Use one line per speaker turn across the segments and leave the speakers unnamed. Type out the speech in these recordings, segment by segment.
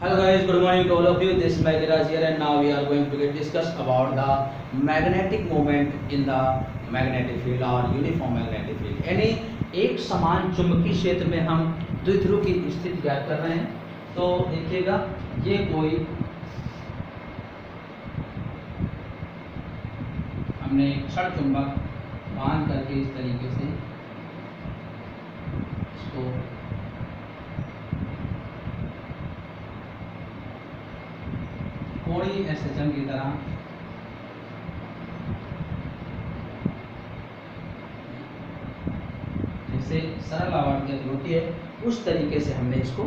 Hello guys, good morning to all of you. This is Megiraj here and now we are going to discuss about the magnetic moment in the magnetic field or uniform magnetic field. यानी एक समान चुंबकीय क्षेत्र में हम द्विध्रुव की स्थिति ज्ञात कर रहे हैं। तो देखिएगा, ये कोई हमने क्षण चुंबक बांध करके इस तरीके से इसको कोणीय एसएचएम की तरह जैसे सरल आवर्त होती है उस तरीके से हमने इसको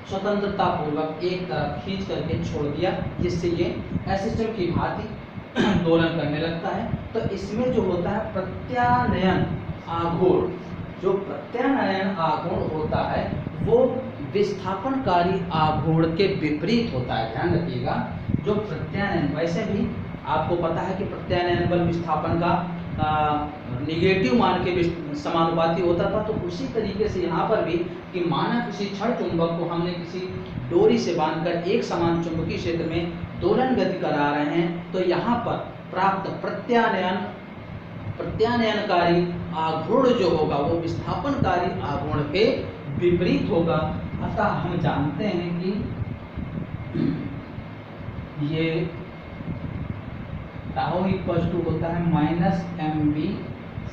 स्वतंत्रता पूर्वक एक तरफ खींच करके छोड़ दिया, जिससे ये एसएचएम की भांति दोलन करने लगता है। तो इसमें जो होता है प्रत्यानयन आघूर्ण, जो प्रत्यानयन आघूर्ण होता है वो विस्थापनकारी आघूर्ण के विपरीत होता है। ध्यान रखिएगा, जो प्रत्यानयन, वैसे भी आपको पता है कि प्रत्यानयन बल विस्थापन का निगेटिव मान के समानुपाती होता था। तो उसी तरीके से यहाँ पर भी कि माना किसी क्षण चुंबक को हमने किसी डोरी से बांधकर एक समान चुंबकीय क्षेत्र में दोलन गति करा रहे हैं, तो यहाँ पर प्राप्त प्रत्यानयनकारी आघूर्ण जो होगा वो विस्थापनकारी आघूर्ण के विपरीत होगा। अतः हम जानते हैं कि ये टाउ इक्वल टू होता है minus M B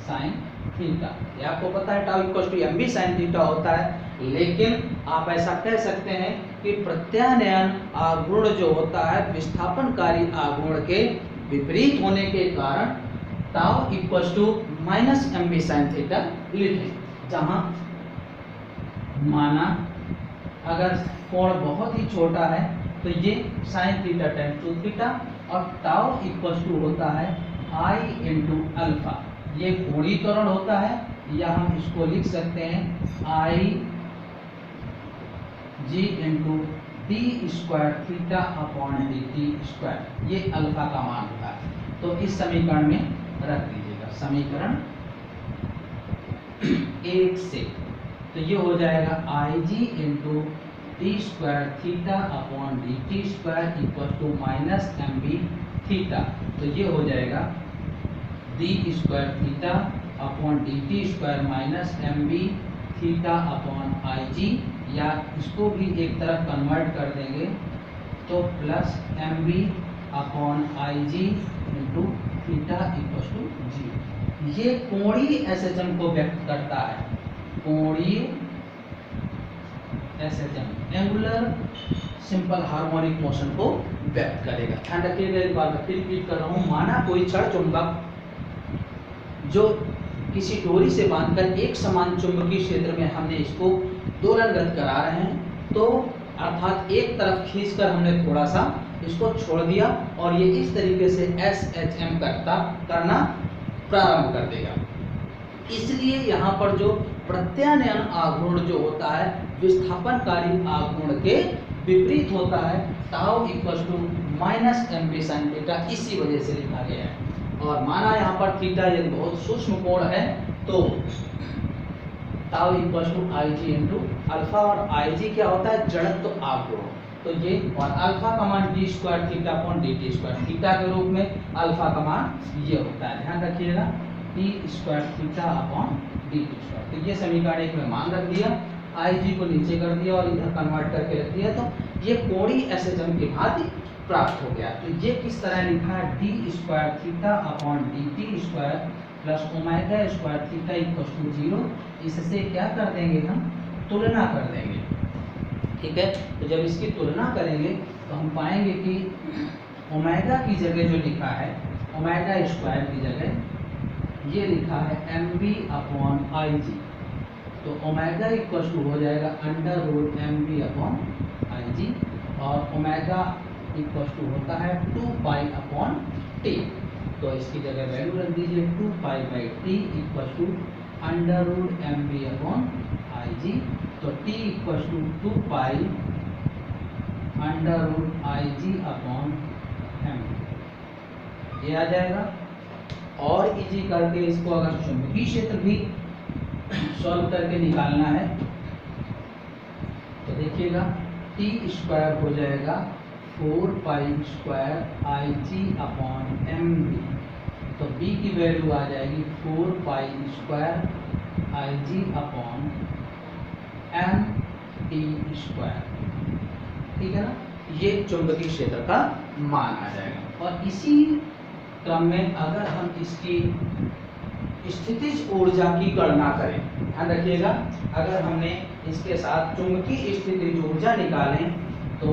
sine theta. ये आपको पता है tau equal to M B sine theta होता है, लेकिन आप ऐसा कह सकते हैं कि प्रत्यानयन आघूर्ण जो होता है विस्थापनकारी आघूर्ण के विपरीत होने के कारण tau equal to minus M B sine theta लिखें। जहां माना अगर कोण बहुत ही छोटा है तो ये sine theta tends to theta और टाउ इक्वल टू होता है आई इंटू अल्फा। ये कोणीय त्वरण होता है, या हम इसको लिख सकते हैं i ji into d square theta upon D T square. ये अल्फा का मान होता है। तो इस समीकरण में रख दीजिएगा, समीकरण 1 से। तो ये हो जाएगा i ji into d square theta upon D T square equal to minus M b theta. तो ये हो जाएगा d square theta upon D T square minus M b theta upon i g, या इसको भी एक तरफ कन्वर्ट कर देंगे तो plus m b upon i ji into theta equal to g. ये कोणीय एसएचएम को व्यक्त करता है, कोणीय SHM angular simple harmonic motion को व्यक्त करेगा। ध्यान रखिएगा, एक बार मैं फिर रिपीट कर रहा हूँ। माना कोई क्षण चुंबक जो किसी डोरी से बांधकर एक समान चुंबकीय क्षेत्र में हमने इसको दोलनगत करा रहे हैं, तो अर्थात एक तरफ खींचकर हमने थोड़ा सा इसको छोड़ दिया और ये इस तरीके से एसएचएम करना प्रारंभ कर देगा। इसलिए यहाँ पर जो प्रत्यानयन आघूर्ण जो होता है विस्थापनकारी आघूर्ण के विपरीत होता है। Tau equal to minus M B sine theta इसी वजह से लिखा गया है। और माना यहाँ पर थीटा यदि बहुत सूक्ष्म कोण है तो tau equal to I ji into alpha, और आई जी क्या होता है जड़त्व आघूर्ण। तो ये और अल्फा का मान D square theta upon D T square, theta के रूप में अल्फा का मान ये होता है। ध्यान रखिएगा, T square theta upon D T square. तो ये समीकरण एक में मान रख दिया, आई जी को नीचे कर दिया और इधर कन्वर्ट करके रख दिया, तो ये कोणीय एसएचएम की भांति प्राप्त हो गया। तो ये किस तरह लिखा है, D square theta upon D T square plus omega square theta equal to 0। इससे क्या कर देंगे, हम तुलना कर देंगे। ठीक है, तो जब इसकी तुलना करेंगे तो हम पाएंगे कि ओमेगा की जगह जो लिखा है, ओमेगा स्क्वायर की जगह ये लिखा है m b upon i g. तो ओमेगा इक्वल टू हो जाएगा under root m b upon i g, और ओमेगा इक्वल टू होता है 2 पाई अपॉन टी। तो इसकी जगह वैल्यू रख दीजिए 2 pi by t equal to under root m b upon i g. तो t equal to 2 pi under root i g upon m, ये आ जाएगा। और इजी करके इसको अगर चुंबकीय क्षेत्र भी सॉल्व करके निकालना है तो देखिएगा टी स्क्वायर हो जाएगा 4π² Ig/mv। तो b की वैल्यू आ जाएगी 4π² Ig/mT²। ठीक है ना, ये चुंबकीय क्षेत्र का मान आ जाएगा। और इसी क्रम में अगर हम इसकी स्थितिज ऊर्जा की गणना करें, ध्यान रखिएगा, अगर हमने इसके साथ चुंबकीय स्थितिज ऊर्जा निकालें तो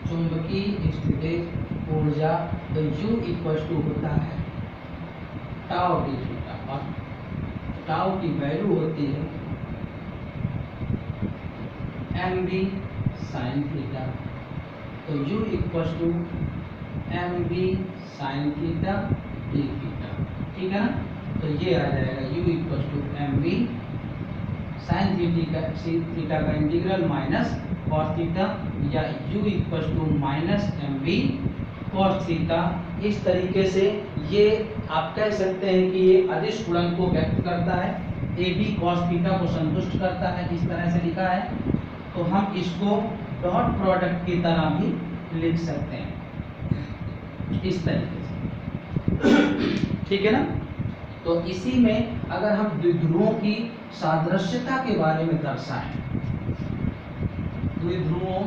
चुंबकीय स्थितिज ऊर्जा तो U = होता है टाउ डी थीटा, और टाउ की वैल्यू होती है mv sin थीटा। तो U = mv sin theta d theta. ठीक है ना, तो ये आ जाएगा U = mv sin थीटा का इंटीग्रल माइनस cos थीटा, या U = -mv cos थीटा। इस तरीके से ये आप कह सकते हैं कि ये अदिश गुणन को व्यक्त करता है, AB cos थीटा को संतुष्ट करता है, इस तरह से लिखा है। तो हम इसको डॉट प्रोडक्ट की तरह भी लिख सकते हैं इस तरीके से। ठीक है ना, तो इसी में अगर हम द्विध्रुवों की सादृश्यता के बारे में दर्शाएं, द्विध्रुवों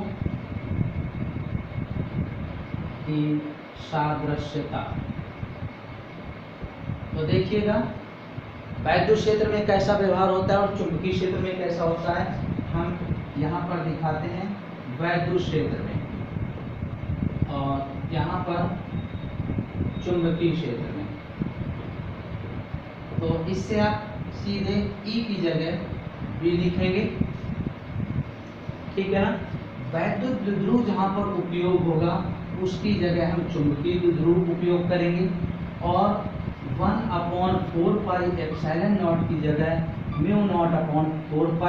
की सादृश्यता, तो देखिएगा वैद्युत क्षेत्र में कैसा व्यवहार होता है और चुंबकीय क्षेत्र में कैसा होता है। हम यहाँ पर दिखाते हैं वैद्युत क्षेत्र में, और यहाँ पर चुंबकीय क्षेत्र में। तो इससे आप सीधे E की जगह B लिखेंगे। ठीक है ना, वैद्युत द्विध्रुव जहाँ पर उपयोग होगा उसकी जगह हम चुंबकीय द्विध्रुव उपयोग करेंगे, और 1/4πε0 की जगह μ0/4π,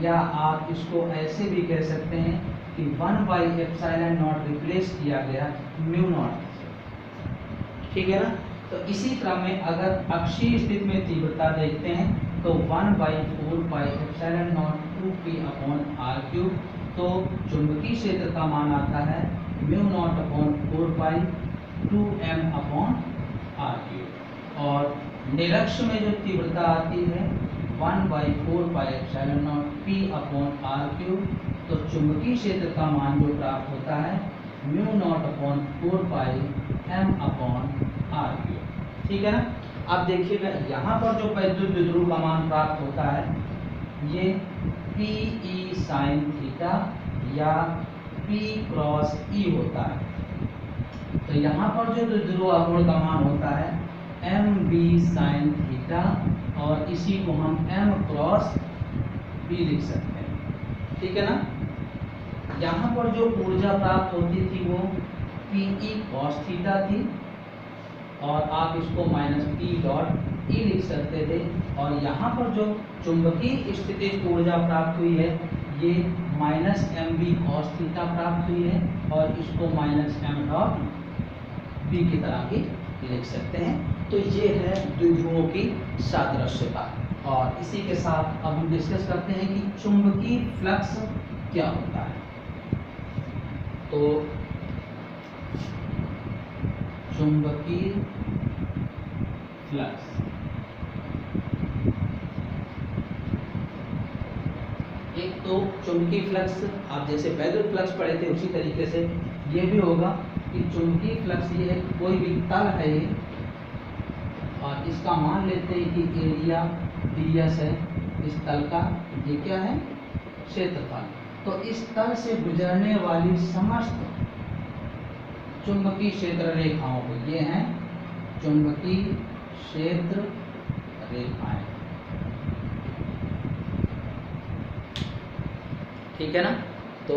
या आप इसको ऐसे भी कह सकते हैं कि 1/ε0 रिप्लेस किया गया μ0। ठीक है ना, तो इसी क्रम में अगर अक्षीय स्थिति में तीव्रता देखते हैं तो 1/4πε0 2p/r³। तो चुंबकीय क्षेत्र का मान आता है μ0/4π 2m/r³। और निरक्ष में जो तीव्रता आती है 1/4πε0 p/r³। तो चुंबकीय क्षेत्र का मान जो प्राप्त होता है μ0/4π m/r³। ठीक है ना, अब देखिएगा यहाँ पर जो वैद्युत द्विध्रुव का मान प्राप्त होता है ये Pe sin थीटा या P क्रॉस E होता है। तो यहाँ पर जो द्विध्रुव आघूर्ण का मान होता है mb sin थीटा, और इसी को हम m क्रॉस B लिख सकते हैं। ठीक है ना, यहाँ पर जो ऊर्जा प्राप्त होती थी वो Pe cos थीटा थी, और आप इसको -P.E लिख सकते थे। और यहाँ पर जो चुंबकीय स्थितिज ऊर्जा प्राप्त हुई है ये -mv cos थीटा प्राप्त हुई है, और इसको -m.B की तरह भी लिख सकते हैं। तो ये है द्विध्रुवों की सादृश्यता। और इसी के साथ अब हम डिस्कस करते हैं कि चुंबकीय फ्लक्स क्या होता है। तो चुंबकीय फ्लक्स एक तो चुंबकीय फ्लक्स आप जैसे वैद्युत फ्लक्स पढ़े थे उसी तरीके से ये भी होगा कि चुंबकीय फ्लक्स ये है कोई भी तल है ये, और इसका मान लेते हैं कि एरिया ds है इस तल का, ये क्या है क्षेत्रफल। तो इस तल से गुजरने वाली समस्त चुंबकीय क्षेत्र रेखाओं को, ये हैं चुंबकीय क्षेत्र रेखाएं। ठीक है ना, तो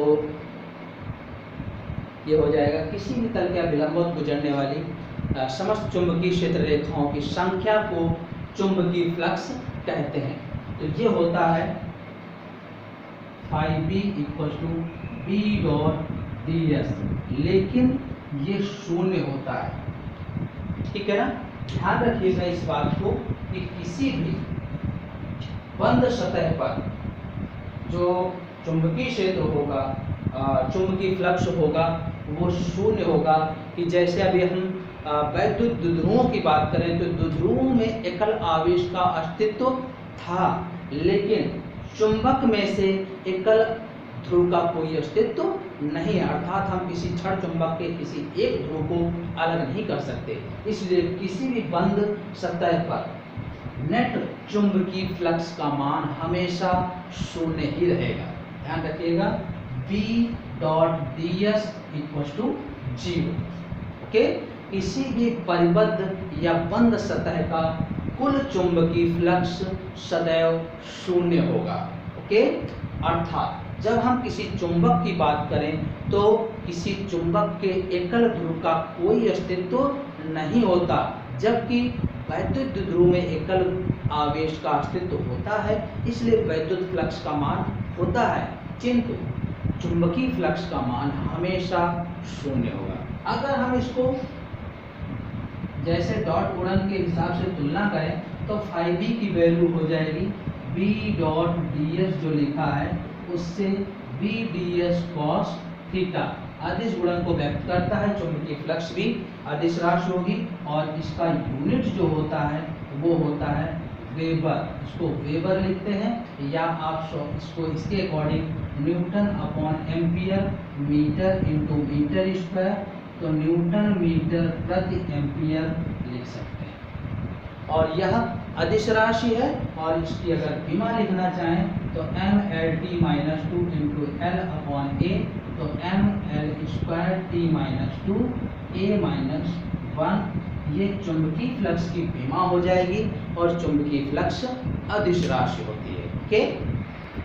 ये हो जाएगा किसी भी तल के विलंबवत गुजरने वाली समस्त चुंबकीय क्षेत्र रेखाओं की संख्या को चुंबकीय फ्लक्स कहते हैं। तो ये होता है φb = B.ds, लेकिन ये शून्य होता है। ठीक है ना, ध्यान रखिएगा इस बात को कि किसी भी बंद सतह पर जो चुंबकीय क्षेत्र होगा, चुंबकीय फ्लक्स होगा, वो शून्य होगा। कि जैसे अभी हम वैद्युत द्विध्रुवों की बात करें तो द्विध्रुवों में एकल आवेश का अस्तित्व था, लेकिन चुंबक में से एकल ध्रुव का कोई अस्तित्व नहीं है। अर्थात हम किसी क्षण चुंबक के किसी एक ध्रुव को अलग नहीं कर सकते। इसलिए किसी भी बंद सतह पर नेट चुंबकीय फ्लक्स का मान हमेशा शून्य ही रहेगा। ध्यान रखिएगा, B dot ds equal to 0। Okay, किसी भी परिबद्ध या बंद सतह का कुल चुंबकीय फ्लक्स सदैव शून्य होगा। ओके, अर्थात जब हम किसी चुंबक की बात करें तो किसी चुंबक के एकल ध्रुव का कोई अस्तित्व नहीं होता, जबकि वैद्युत द्विध्रुव में एकल आवेश का अस्तित्व होता है। इसलिए वैद्युत फ्लक्स का मान होता है, किंतु चुंबकीय फ्लक्स का मान हमेशा शून्य होगा। अगर हम इसको जैसे डॉट गुणन के हिसाब से तुलना करें तो phi b की वैल्यू हो जाएगी B डॉट ds जो लिखा है उससे B ds cos थीटा। अदिश गुणन को व्यक्त करता है, चुंबकीय फ्लक्स भी अदिश राशि होगी और इसका यूनिट जो होता है वो होता है वेबर। इसको वेबर लिखते हैं, या आप इसको इसके according newton upon ampere metre into metre square, तो न्यूटन मीटर प्रति एम्पियर लिख सकते हैं। और यह अदिश राशि है और इसकी अगर विमा लिखना चाहें तो mLt minus 2 into l upon a, तो mL square t minus 2 a minus 1। ये चुंबकीय फ्लक्स की विमा हो जाएगी और चुंबकीय फ्लक्स अदिश राशि होती है। ओके।